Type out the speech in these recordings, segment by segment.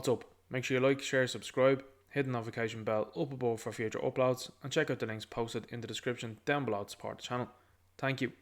What's up? Make sure you like, share, subscribe, hit the notification bell up above for future uploads, and check out the links posted in the description down below to support the channel. Thank you.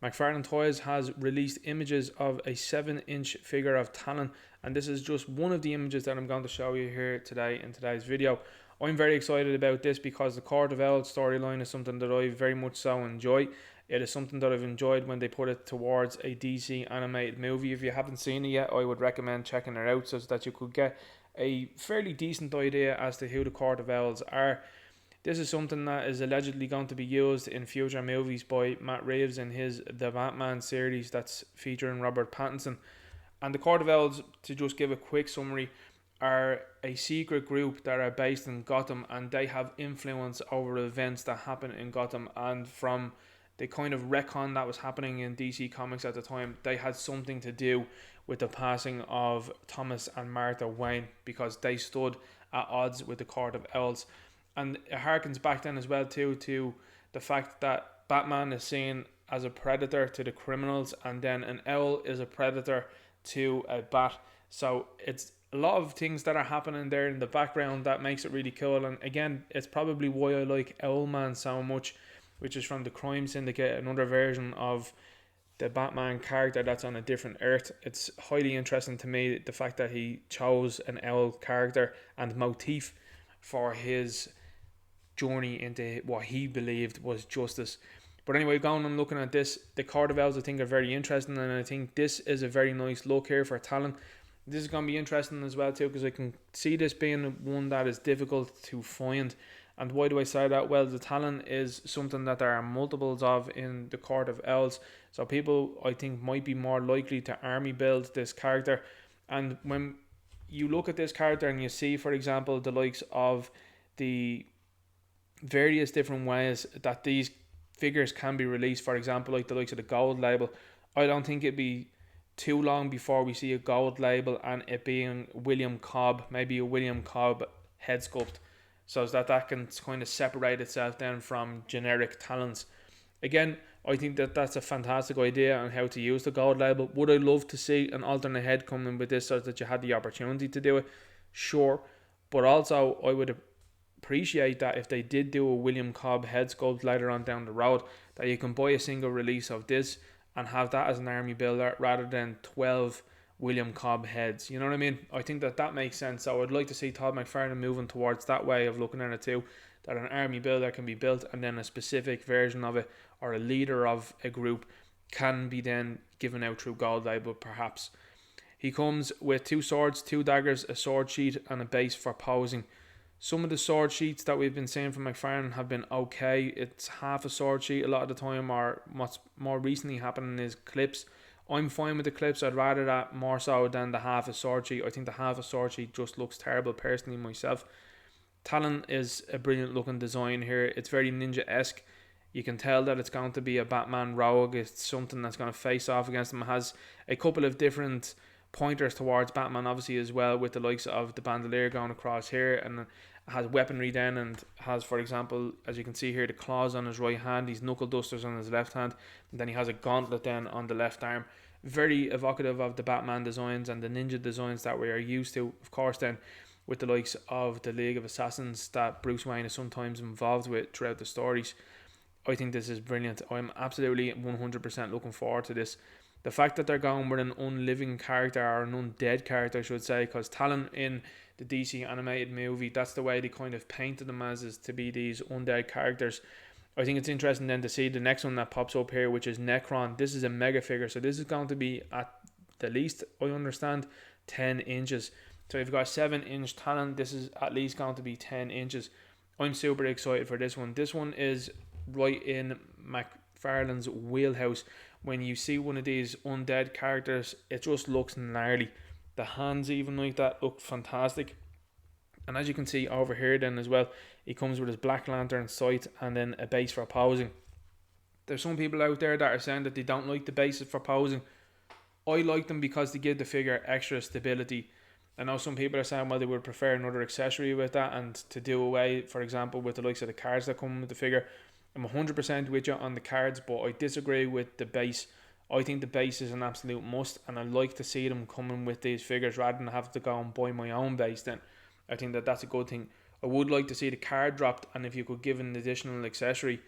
McFarlane Toys has released images of a 7-inch figure of Talon, and this is just one of the images that I'm going to show you here today in today's video. I'm very excited about this because the Court of Owls storyline is something that I very much so enjoy. It is something that I've enjoyed when they put it towards a DC animated movie. If you haven't seen it yet, I would recommend checking it out so that you could get a fairly decent idea as to who the Court of Owls are. This is something that is allegedly going to be used in future movies by Matt Reeves in his The Batman series that's featuring Robert Pattinson. And the Court of Owls, to just give a quick summary, are a secret group that are based in Gotham, and they have influence over events that happen in Gotham. And from the kind of retcon that was happening in DC Comics at the time, they had something to do with the passing of Thomas and Martha Wayne because they stood at odds with the Court of Owls. And it harkens back then as well too to the fact that Batman is seen as a predator to the criminals, and then an owl is a predator to a bat. So it's a lot of things that are happening there in the background that makes it really cool. And again, it's probably why I like Owlman so much, which is from the Crime Syndicate, another version of the Batman character that's on a different Earth. It's highly interesting to me the fact that he chose an owl character and motif for his journey into what he believed was justice. But anyway, going and looking at this, the Court of Owls I think are very interesting, and I think this is a very nice look here for Talon. This is going to be interesting as well too, because I can see this being one that is difficult to find. And why do I say that? Well, the Talon is something that there are multiples of in the Court of Owls, so people I think might be more likely to army build this character. And when you look at this character and you see, for example, the likes of the various different ways that these figures can be released, for example like the likes of the gold label, I don't think it'd be too long before we see a gold label and it being William Cobb, maybe a William Cobb head sculpt, so that can kind of separate itself then from generic Talons. Again, I think that that's a fantastic idea on how to use the gold label. Would I love to see an alternate head coming with this so that you had the opportunity to do it? Sure, but also I would appreciate that if they did do a William Cobb head sculpt later on down the road, that you can buy a single release of this and have that as an army builder rather than 12 William Cobb heads. You know what I mean? I think that makes sense. So I'd like to see Todd McFarlane moving towards that way of looking at it too, that an army builder can be built and then a specific version of it or a leader of a group can be then given out through gold label perhaps. He comes with 2 swords, 2 daggers, a sword sheet and a base for posing. Some of the sword sheets that we've been seeing from McFarlane have been okay. It's half a sword sheet a lot of the time, or what's more recently happening is clips. I'm fine with the clips. I'd rather that more so than the half a sword sheet. I think the half a sword sheet just looks terrible personally myself. Talon is a brilliant looking design here. It's very ninja-esque. You can tell that it's going to be a Batman rogue. It's something that's going to face off against him. It has a couple of different pointers towards Batman obviously as well, with the likes of the bandolier going across here, and it has weaponry then, and has, for example, as you can see here, the claws on his right hand, these knuckle dusters on his left hand, and then he has a gauntlet then on the left arm. Very evocative of the Batman designs and the ninja designs that we are used to, of course, then with the likes of the League of Assassins that Bruce Wayne is sometimes involved with throughout the stories. I think this is brilliant. I'm absolutely 100% looking forward to this. The fact that they're going with an unliving character, or an undead character I should say, because Talon in the DC animated movie, that's the way they kind of painted them as, is to be these undead characters. I think it's interesting then to see the next one that pops up here, which is Necron. This is a mega figure, so this is going to be at the least, I understand, 10 inches. So if you've got a 7-inch Talon, this is at least going to be 10 inches. I'm super excited for this one. This one is right in McFarlane's wheelhouse. When you see one of these undead characters, it just looks gnarly. The hands even like that look fantastic. And as you can see over here then as well, he comes with his Black Lantern sight and then a base for posing. There's some people out there that are saying that they don't like the bases for posing. I like them because they give the figure extra stability. I know some people are saying, well, they would prefer another accessory with that, and to do away, for example, with the likes of the cards that come with the figure. I'm 100% with you on the cards, but I disagree with the base I think the base is an absolute must, and I like to see them coming with these figures rather than have to go and buy my own base. Then I think that that's a good thing. I would like to see the card dropped, and if you could give an additional accessory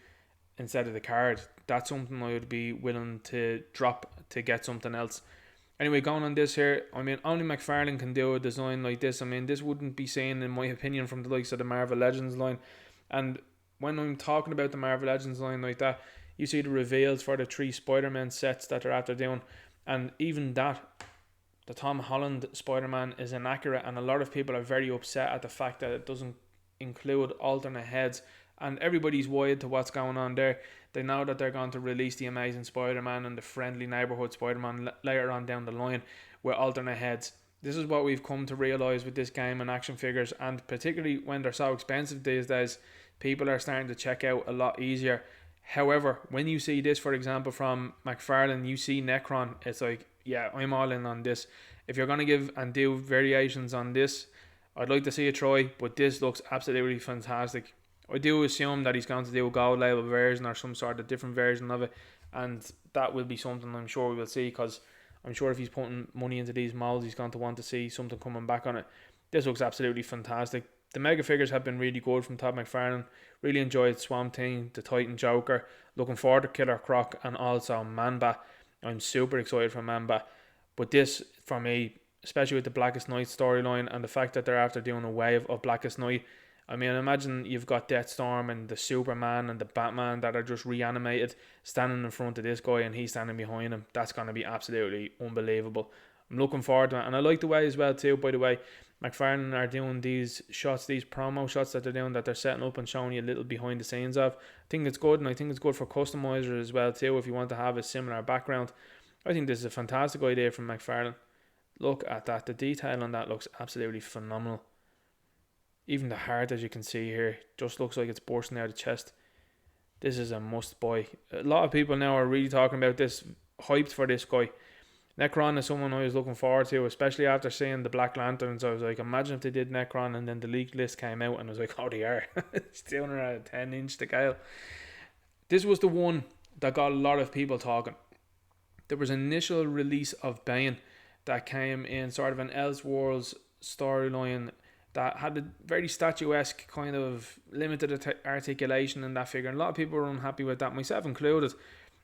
instead of the card, that's something I would be willing to drop to get something else. Anyway, going on this here, I mean, only McFarlane can do a design like this. I mean, this wouldn't be seen, in my opinion, from the likes of the Marvel Legends line. And when I'm talking about the Marvel Legends line like that, you see the reveals for the 3 Spider-Man sets that they're after doing. And even that, the Tom Holland Spider-Man is inaccurate. And a lot of people are very upset at the fact that it doesn't include alternate heads. And everybody's wired to what's going on there. They know that they're going to release the Amazing Spider-Man and the Friendly Neighborhood Spider-Man later on down the line with alternate heads. This is what we've come to realise with this game and action figures, and particularly when they're so expensive these days, people are starting to check out a lot easier. However, when you see this, for example, from McFarlane, you see Nekron, it's like, yeah, I'm all in on this. If you're going to give and do variations on this, I'd like to see a try, but this looks absolutely fantastic. I do assume that he's going to do a gold label version or some sort of different version of it, and that will be something I'm sure we will see, because I'm sure if he's putting money into these molds, he's going to want to see something coming back on it. This looks absolutely fantastic. The mega figures have been really good from Todd McFarlane. Really enjoyed Swamp Thing, the Titan Joker. Looking forward to Killer Croc and also Mamba. I'm super excited for Mamba. But this, for me, especially with the Blackest Night storyline and the fact that they're after doing a wave of Blackest Night, I mean, imagine you've got Deathstorm and the Superman and the Batman that are just reanimated standing in front of this guy and he's standing behind him. That's going to be absolutely unbelievable. I'm looking forward to it. And I like the way as well too, by the way, McFarlane are doing these shots, these promo shots that they're doing, that they're setting up and showing you a little behind the scenes of. I think it's good, and I think it's good for customizers as well too, if you want to have a similar background. I think this is a fantastic idea from McFarlane. Look at that. The detail on that looks absolutely phenomenal. Even the heart, as you can see here, just looks like it's bursting out of the chest. This is a must buy. A lot of people now are really talking about this, hyped for this guy. Necron is someone I was looking forward to, especially after seeing the Black Lanterns. I was like, imagine if they did Necron and then the leaked list came out and I was like, oh, they are. It's doing it at a 10-inch scale. This was the one that got a lot of people talking. There was an initial release of Bane that came in sort of an Elseworlds storyline that had a very statuesque kind of limited articulation in that figure. And a lot of people were unhappy with that, myself included.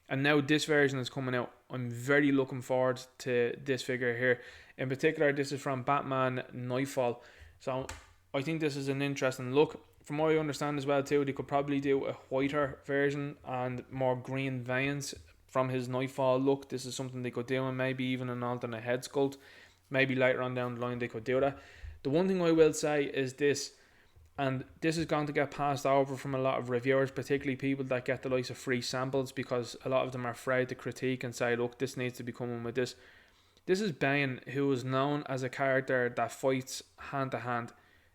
And now this version is coming out. I'm very looking forward to this figure here. In particular, this is from Batman Nightfall. So I think this is an interesting look. From what I understand as well too, they could probably do a whiter version and more green veins from his Nightfall look. This is something they could do, and maybe even an alternate head sculpt. Maybe later on down the line they could do that. The one thing I will say is this, and this is going to get passed over from a lot of reviewers, particularly people that get the likes of free samples, because a lot of them are afraid to critique and say, look, this needs to be coming with this. This is Bane, who is known as a character that fights hand to hand.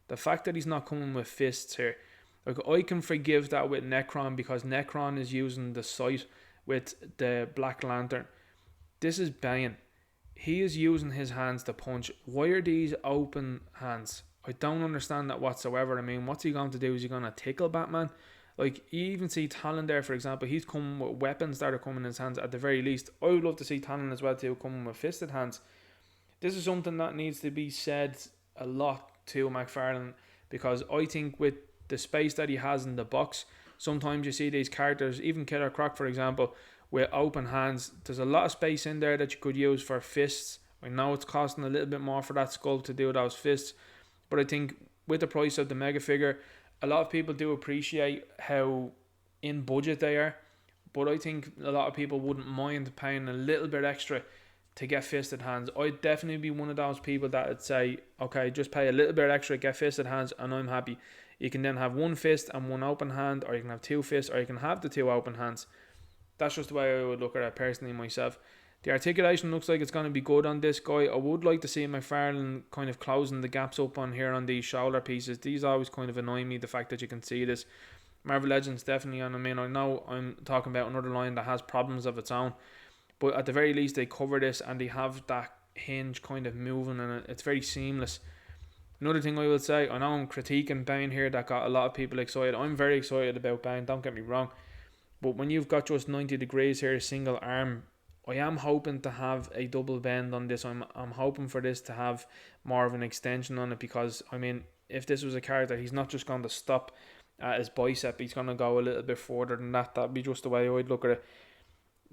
The fact that he's not coming with fists here, like, I can forgive that with Necron, because Necron is using the sight with the Black Lantern. This is Bane. He is using his hands to punch. Why are these open hands? I don't understand that whatsoever. I mean, what's he going to do? Is he going to tickle Batman? Like, you even see Talon there, for example. He's coming with weapons that are coming in his hands at the very least. I would love to see Talon as well too, coming with fisted hands. This is something that needs to be said a lot to McFarlane, because I think with the space that he has in the box, sometimes you see these characters, even Killer Croc for example, with open hands. There's a lot of space in there that you could use for fists. I know it's costing a little bit more for that sculpt to do those fists, but I think with the price of the mega figure, a lot of people do appreciate how in budget they are. But I think a lot of people wouldn't mind paying a little bit extra to get fisted hands. I'd definitely be one of those people that would say, okay, just pay a little bit extra, get fisted hands, and I'm happy. You can then have one fist and one open hand, or you can have two fists, or you can have the two open hands. That's just the way I would look at it personally myself. The articulation looks like it's going to be good on this guy. I would like to see McFarlane kind of closing the gaps up on here on these shoulder pieces. These always kind of annoy me, the fact that you can see this. Marvel Legends definitely, and I mean, I know I'm talking about another line that has problems of its own, but at the very least they cover this and they have that hinge kind of moving, and it's very seamless. Another thing I will say, I know I'm critiquing Bane here, that got a lot of people excited. I'm very excited about Bane, don't get me wrong. But when you've got just 90 degrees here, single arm, I am hoping to have a double bend on this. I'm hoping for this to have more of an extension on it, because I mean, if this was a character, he's not just going to stop at his bicep. He's going to go a little bit further than that. That'd be just the way I'd look at it.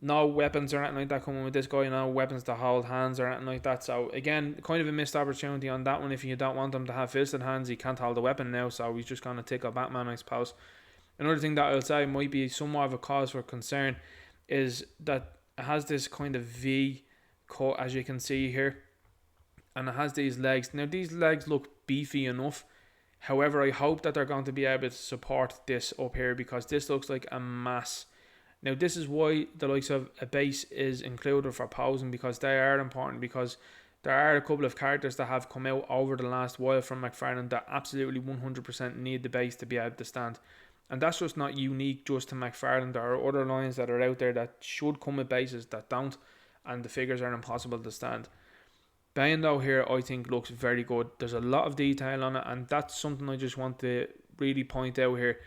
No weapons or anything like that coming with this guy. No weapons to hold hands or anything like that. So again, kind of a missed opportunity on that one. If you don't want him to have fisted hands, he can't hold a weapon now, so he's just going to tickle Batman, I suppose. Another thing that I'll say might be somewhat of a cause for concern is that it has this kind of V cut, as you can see here, and it has these legs. Now these legs look beefy enough. However, I hope that they're going to be able to support this up here, because this looks like a mass. Now this is why the likes of a base is included for posing, because they are important, because there are a couple of characters that have come out over the last while from McFarlane that absolutely 100% need the base to be able to stand. And that's just not unique just to McFarlane. There are other lines that are out there that should come with bases that don't, and the figures are impossible to stand. Bane though here I think looks very good. There's a lot of detail on it, and that's something I just want to really point out here.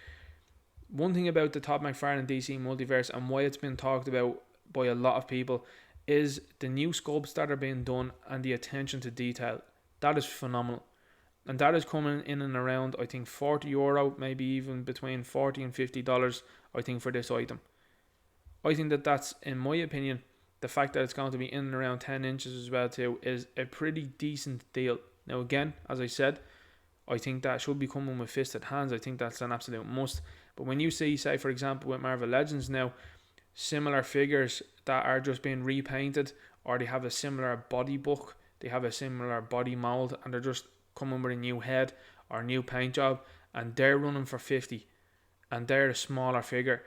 One thing about the Todd McFarlane DC Multiverse and why it's been talked about by a lot of people is the new sculpts that are being done and the attention to detail. That is phenomenal. And that is coming in and around, I think, €40, maybe even between $40 and $50, I think, for this item. I think that that's, in my opinion, the fact that it's going to be in and around 10 inches as well too, is a pretty decent deal. Now again, as I said, I think that should be coming with fisted hands. I think that's an absolute must. But when you see, say for example with Marvel Legends now, similar figures that are just being repainted, or they have a similar body book, they have a similar body mold, and they're just coming with a new head or a new paint job, and they're running for 50, and they're a smaller figure,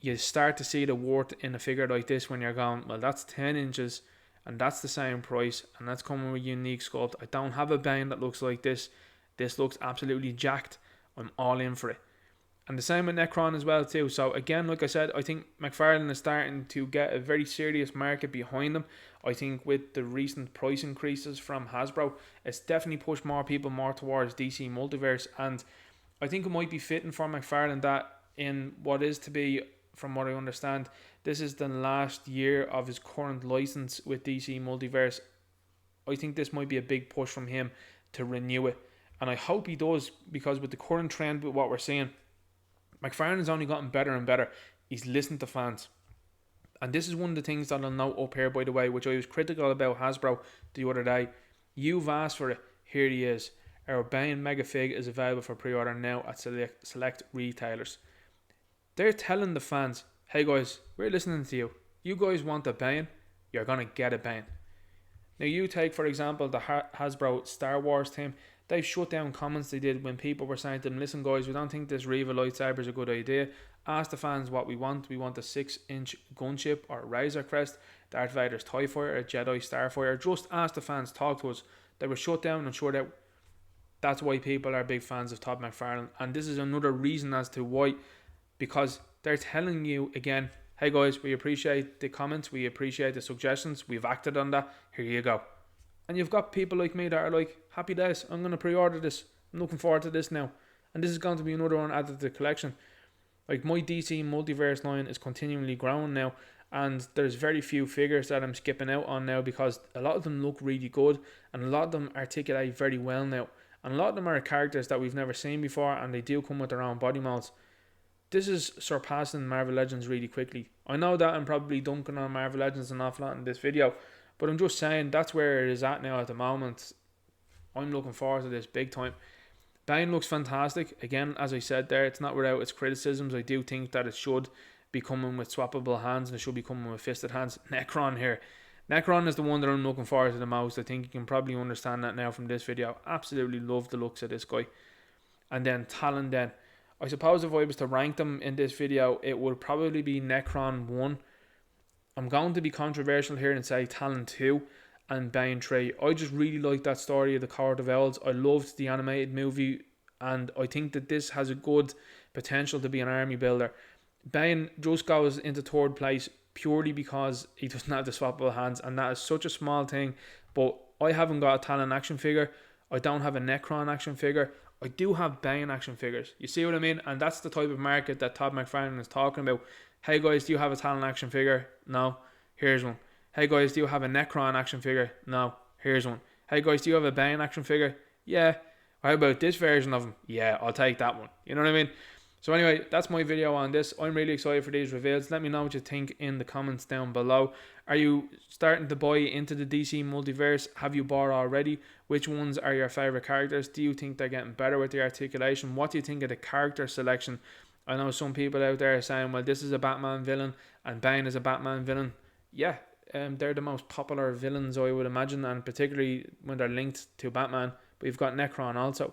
you start to see the worth in a figure like this when you're going, well, that's 10 inches and that's the same price, and that's coming with a unique sculpt. I don't have a Bane that looks like this. This looks absolutely jacked. I'm all in for it. And the same with Necron as well too. So again, like I said, I think McFarlane is starting to get a very serious market behind them. I think with the recent price increases from Hasbro, it's definitely pushed more people more towards DC Multiverse. And I think it might be fitting for McFarlane that in what is to be, from what I understand, this is the last year of his current license with DC Multiverse. I think this might be a big push from him to renew it. And I hope he does, because with the current trend, with what we're seeing, McFarlane has only gotten better and better. He's listened to fans. And this is one of the things that I'll note up here, by the way, which I was critical about Hasbro the other day. You've asked for it. Here he is. Our Bane Mega Fig is available for pre-order now at select retailers. They're telling the fans, hey guys, we're listening to you. You guys want a Bane? You're going to get a Bane. Now you take, for example, the Hasbro Star Wars team. They've shut down comments they did when people were saying to them, listen guys, we don't think this Reva lightsaber is a good idea. Ask the fans what we want. We want a 6-inch gunship or Razor Crest, Darth Vader's TIE Fighter, a Jedi Starfighter. Just ask the fans, talk to us. They were shut down and shut out. That's why people are big fans of Todd McFarlane. And this is another reason as to why, because they're telling you again, hey guys, we appreciate the comments, we appreciate the suggestions, we've acted on that, here you go. And you've got people like me that are like, happy days, I'm going to pre-order this, I'm looking forward to this now. And this is going to be another one added to the collection. Like, my DC Multiverse line is continually growing now, and there's very few figures that I'm skipping out on now, because a lot of them look really good, and a lot of them articulate very well now. And a lot of them are characters that we've never seen before, and they do come with their own body molds. This is surpassing Marvel Legends really quickly. I know that I'm probably dunking on Marvel Legends an awful lot in this video, but I'm just saying that's where it is at now at the moment. I'm looking forward to this big time. Bane looks fantastic. Again, as I said there, it's not without its criticisms. I do think that it should be coming with swappable hands, and it should be coming with fisted hands. Necron here. Necron is the one that I'm looking forward to the most. I think you can probably understand that now from this video. Absolutely love the looks of this guy. And then Talon then. I suppose if I was to rank them in this video, it would probably be Necron 1. I'm going to be controversial here and say Talon 2 and Bane 3. I just really like that story of the Court of Owls. I loved the animated movie, and I think that this has a good potential to be an army builder. Bane just goes into third place purely because he doesn't have the swappable hands, and that is such a small thing. But I haven't got a Talon action figure. I don't have a Necron action figure. I do have Bane action figures. You see what I mean? And that's the type of market that Todd McFarlane is talking about. Hey guys, do you have a Talon action figure? No. Here's one. Hey guys, do you have a Necron action figure? No. Here's one. Hey guys, do you have a Bane action figure? Yeah. How about this version of him? Yeah, I'll take that one. You know what I mean? So anyway, that's my video on this. I'm really excited for these reveals. Let me know what you think in the comments down below. Are you starting to buy into the DC multiverse? Have you bought already? Which ones are your favourite characters? Do you think they're getting better with the articulation? What do you think of the character selection? I know some people out there are saying, well, this is a Batman villain and Bane is a Batman villain. Yeah, they're the most popular villains, I would imagine, and particularly when they're linked to Batman. But you've got Necron also.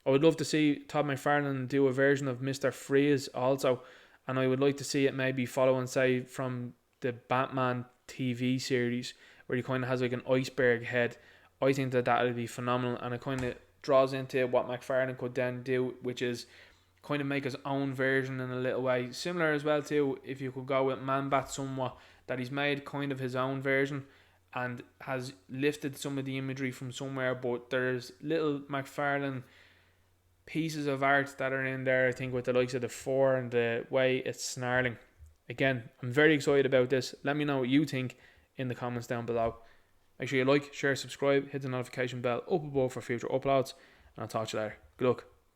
I would love to see Todd McFarlane do a version of Mr. Freeze also, and I would like to see it maybe following, say, from the Batman TV series, where he kind of has like an iceberg head. I think that would be phenomenal, and it kind of draws into what McFarlane could then do, which is kind of make his own version in a little way. Similar as well to if you could go with Man-Bat somewhat, that he's made kind of his own version and has lifted some of the imagery from somewhere, but there's little McFarlane pieces of art that are in there, I think, with the likes of the 4 and the way it's snarling. Again, I'm very excited about this. Let me know what you think in the comments down below. Make sure you like, share, subscribe, hit the notification bell up above for future uploads, and I'll talk to you later. Good luck.